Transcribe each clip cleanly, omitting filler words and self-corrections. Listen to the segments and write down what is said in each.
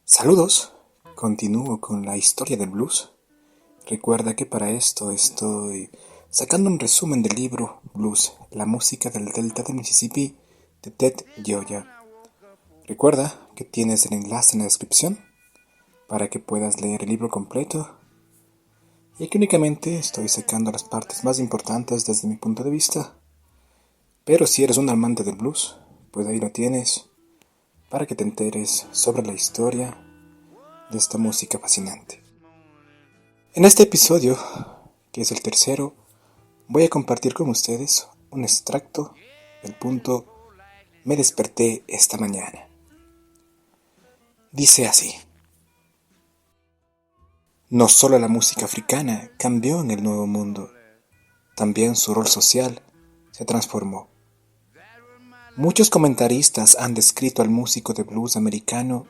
Saludos, continúo con la historia del blues. Recuerda que para esto estoy sacando un resumen del libro Blues, la música del Delta del Mississippi de Ted Gioia. Recuerda que tienes el enlace en la descripción para que puedas leer el libro completo y que únicamente estoy sacando las partes más importantes desde mi punto de vista. Pero si eres un amante del blues, pues ahí lo tienes para que te enteres sobre la historia de esta música fascinante. En este episodio, que es el tercero, voy a compartir con ustedes un extracto del punto "Me desperté esta mañana". Dice así: no solo la música africana cambió en el Nuevo Mundo, también su rol social se transformó. Muchos comentaristas han descrito al músico de blues americano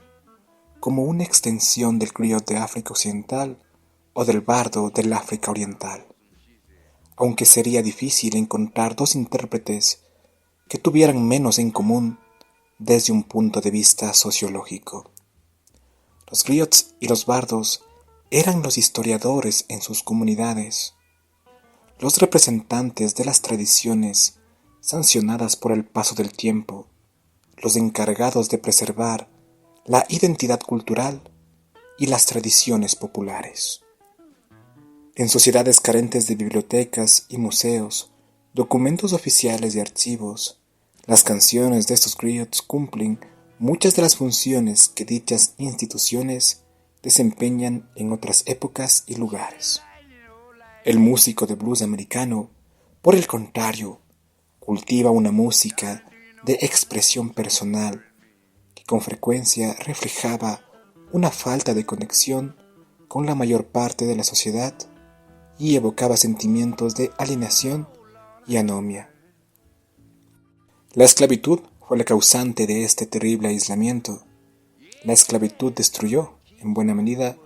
como una extensión del griot de África Occidental o del bardo del África Oriental, aunque sería difícil encontrar dos intérpretes que tuvieran menos en común desde un punto de vista sociológico. Los griots y los bardos eran los historiadores en sus comunidades, los representantes de las tradiciones sancionadas por el paso del tiempo, los encargados de preservar la identidad cultural y las tradiciones populares. En sociedades carentes de bibliotecas y museos, documentos oficiales y archivos, las canciones de estos griots cumplen muchas de las funciones que dichas instituciones desempeñan en otras épocas y lugares. El músico de blues americano, por el contrario, cultiva una música de expresión personal que con frecuencia reflejaba una falta de conexión con la mayor parte de la sociedad y evocaba sentimientos de alienación y anomia. La esclavitud fue la causante de este terrible aislamiento. La esclavitud destruyó, en buena medida,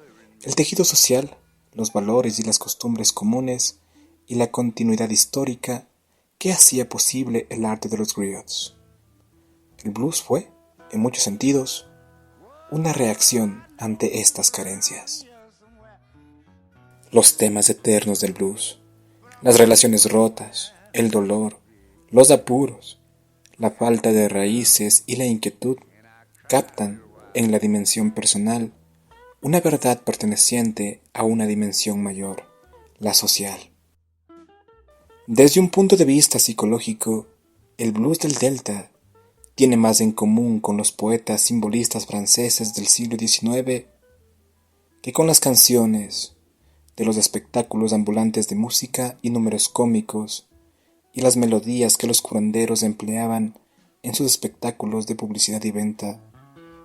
el tejido social, los valores y las costumbres comunes y la continuidad histórica que hacía posible el arte de los griots. El blues fue, en muchos sentidos, una reacción ante estas carencias. Los temas eternos del blues, las relaciones rotas, el dolor, los apuros, la falta de raíces y la inquietud captan en la dimensión personal una verdad perteneciente a una dimensión mayor, la social. Desde un punto de vista psicológico, el blues del Delta tiene más en común con los poetas simbolistas franceses del siglo XIX que con las canciones de los espectáculos ambulantes de música y números cómicos y las melodías que los curanderos empleaban en sus espectáculos de publicidad y venta,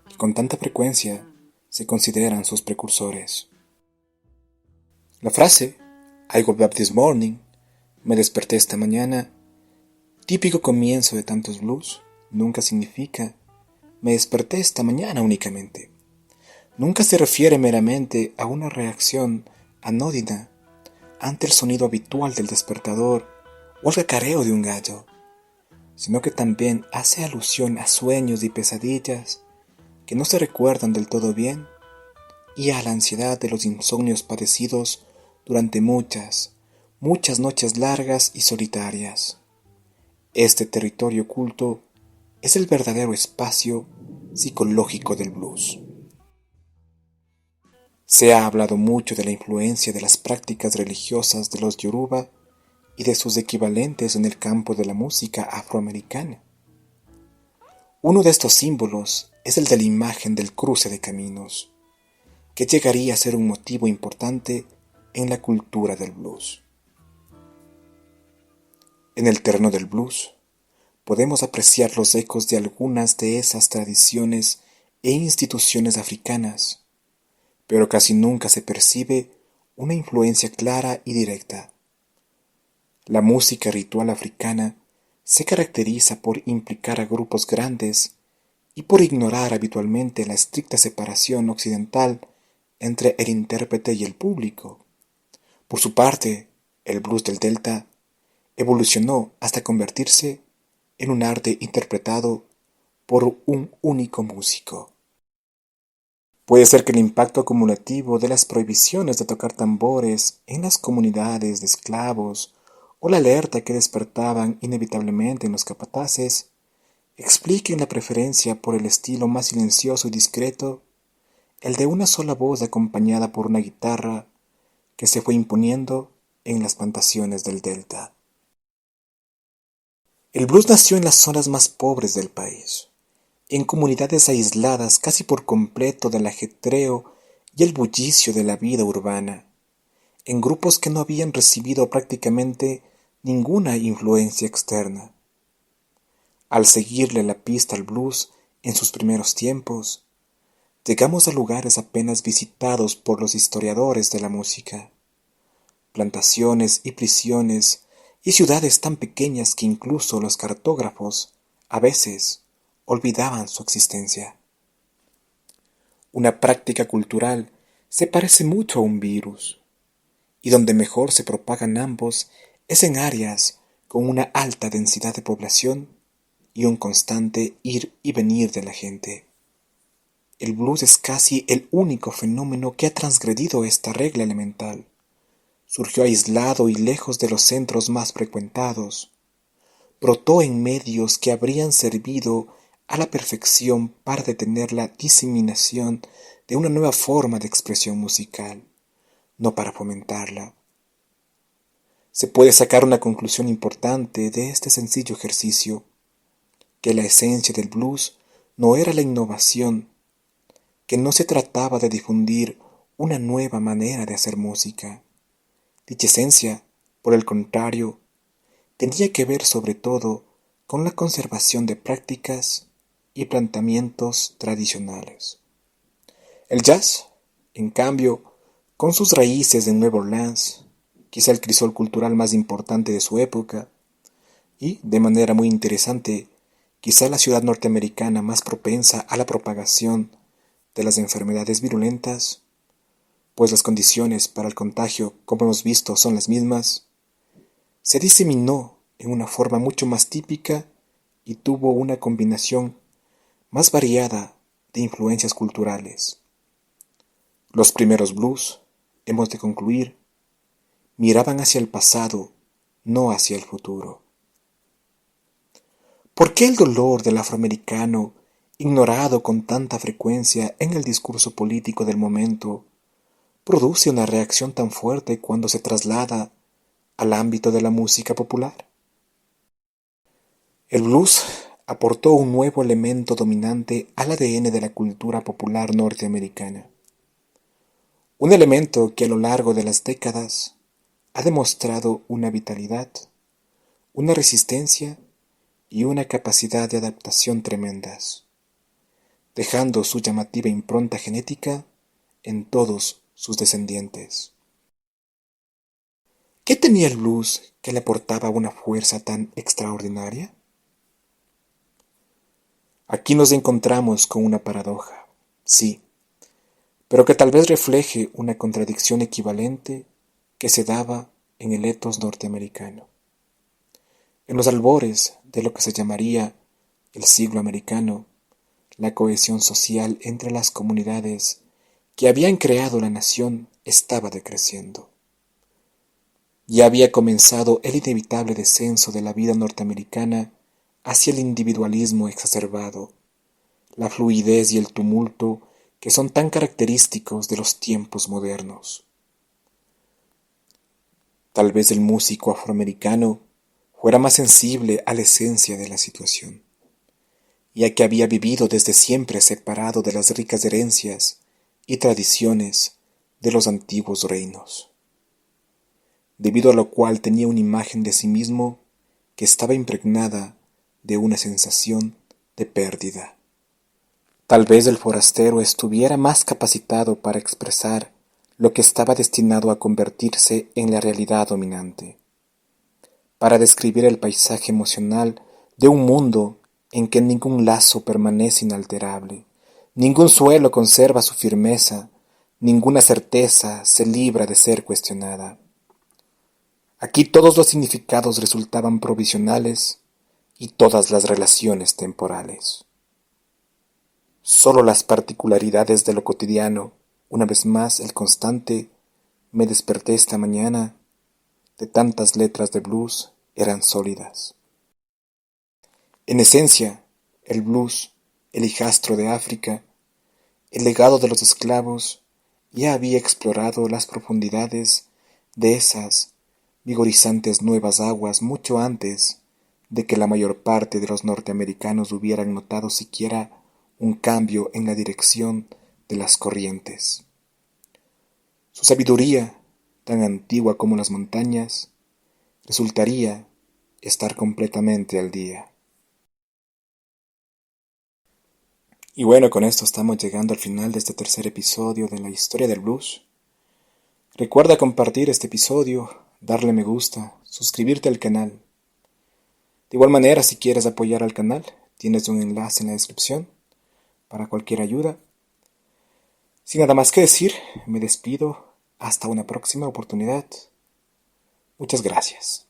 que con tanta frecuencia se consideran sus precursores. La frase "I woke up this morning", me desperté esta mañana, típico comienzo de tantos blues, nunca significa me desperté esta mañana únicamente. Nunca se refiere meramente a una reacción anódina ante el sonido habitual del despertador o al cacareo de un gallo, sino que también hace alusión a sueños y pesadillas que no se recuerdan del todo bien y a la ansiedad de los insomnios padecidos durante muchas noches largas y solitarias. Este territorio oculto es el verdadero espacio psicológico del blues. Se ha hablado mucho de la influencia de las prácticas religiosas de los Yoruba y de sus equivalentes en el campo de la música afroamericana. Uno de estos símbolos es el de la imagen del cruce de caminos, que llegaría a ser un motivo importante en la cultura del blues. En el terreno del blues, podemos apreciar los ecos de algunas de esas tradiciones e instituciones africanas, pero casi nunca se percibe una influencia clara y directa. La música ritual africana se caracteriza por implicar a grupos grandes y por ignorar habitualmente la estricta separación occidental entre el intérprete y el público. Por su parte, el blues del Delta evolucionó hasta convertirse en un arte interpretado por un único músico. Puede ser que el impacto acumulativo de las prohibiciones de tocar tambores en las comunidades de esclavos o la alerta que despertaban inevitablemente en los capataces expliquen la preferencia por el estilo más silencioso y discreto, el de una sola voz acompañada por una guitarra que se fue imponiendo en las plantaciones del Delta. El blues nació en las zonas más pobres del país, en comunidades aisladas casi por completo del ajetreo y el bullicio de la vida urbana, en grupos que no habían recibido prácticamente ninguna influencia externa. Al seguirle la pista al blues en sus primeros tiempos, llegamos a lugares apenas visitados por los historiadores de la música, plantaciones y prisiones y ciudades tan pequeñas que incluso los cartógrafos, a veces, olvidaban su existencia. Una práctica cultural se parece mucho a un virus, y donde mejor se propagan ambos es en áreas con una alta densidad de población y un constante ir y venir de la gente. El blues es casi el único fenómeno que ha transgredido esta regla elemental. Surgió aislado y lejos de los centros más frecuentados. Brotó en medios que habrían servido a la perfección para detener la diseminación de una nueva forma de expresión musical, no para fomentarla. Se puede sacar una conclusión importante de este sencillo ejercicio, que la esencia del blues no era la innovación, que no se trataba de difundir una nueva manera de hacer música. Dicha esencia, por el contrario, tenía que ver sobre todo con la conservación de prácticas y planteamientos tradicionales. El jazz, en cambio, con sus raíces en Nueva Orleans, quizá el crisol cultural más importante de su época, y, de manera muy interesante, quizá la ciudad norteamericana más propensa a la propagación de las enfermedades virulentas, pues las condiciones para el contagio, como hemos visto, son las mismas, se diseminó en una forma mucho más típica y tuvo una combinación más variada de influencias culturales. Los primeros blues, hemos de concluir, miraban hacia el pasado, no hacia el futuro. ¿Por qué el dolor del afroamericano, ignorado con tanta frecuencia en el discurso político del momento, produce una reacción tan fuerte cuando se traslada al ámbito de la música popular? El blues aportó un nuevo elemento dominante al ADN de la cultura popular norteamericana. Un elemento que a lo largo de las décadas ha demostrado una vitalidad, una resistencia y una capacidad de adaptación tremendas, dejando su llamativa impronta genética en todos sus descendientes. ¿Qué tenía el blues que le aportaba una fuerza tan extraordinaria? Aquí nos encontramos con una paradoja, sí, pero que tal vez refleje una contradicción equivalente que se daba en el etos norteamericano. En los albores de lo que se llamaría el siglo americano, la cohesión social entre las comunidades que habían creado la nación estaba decreciendo. Ya había comenzado el inevitable descenso de la vida norteamericana hacia el individualismo exacerbado, la fluidez y el tumulto que son tan característicos de los tiempos modernos. Tal vez el músico afroamericano fuera más sensible a la esencia de la situación, ya que había vivido desde siempre separado de las ricas herencias y tradiciones de los antiguos reinos, debido a lo cual tenía una imagen de sí mismo que estaba impregnada de una sensación de pérdida. Tal vez el forastero estuviera más capacitado para expresar lo que estaba destinado a convertirse en la realidad dominante, para describir el paisaje emocional de un mundo en que ningún lazo permanece inalterable, ningún suelo conserva su firmeza, ninguna certeza se libra de ser cuestionada. Aquí todos los significados resultaban provisionales y todas las relaciones temporales. Solo las particularidades de lo cotidiano, una vez más el constante, me desperté esta mañana, de tantas letras de blues eran sólidas. En esencia, el blues, el hijastro de África, el legado de los esclavos, ya había explorado las profundidades de esas vigorizantes nuevas aguas mucho antes de que la mayor parte de los norteamericanos hubieran notado siquiera un cambio en la dirección de las corrientes. Su sabiduría, tan antigua como las montañas, resultaría estar completamente al día. Y bueno, con esto estamos llegando al final de este tercer episodio de la historia del blues. Recuerda compartir este episodio, darle me gusta, suscribirte al canal. De igual manera, si quieres apoyar al canal, tienes un enlace en la descripción para cualquier ayuda. Sin nada más que decir, me despido. Hasta una próxima oportunidad. Muchas gracias.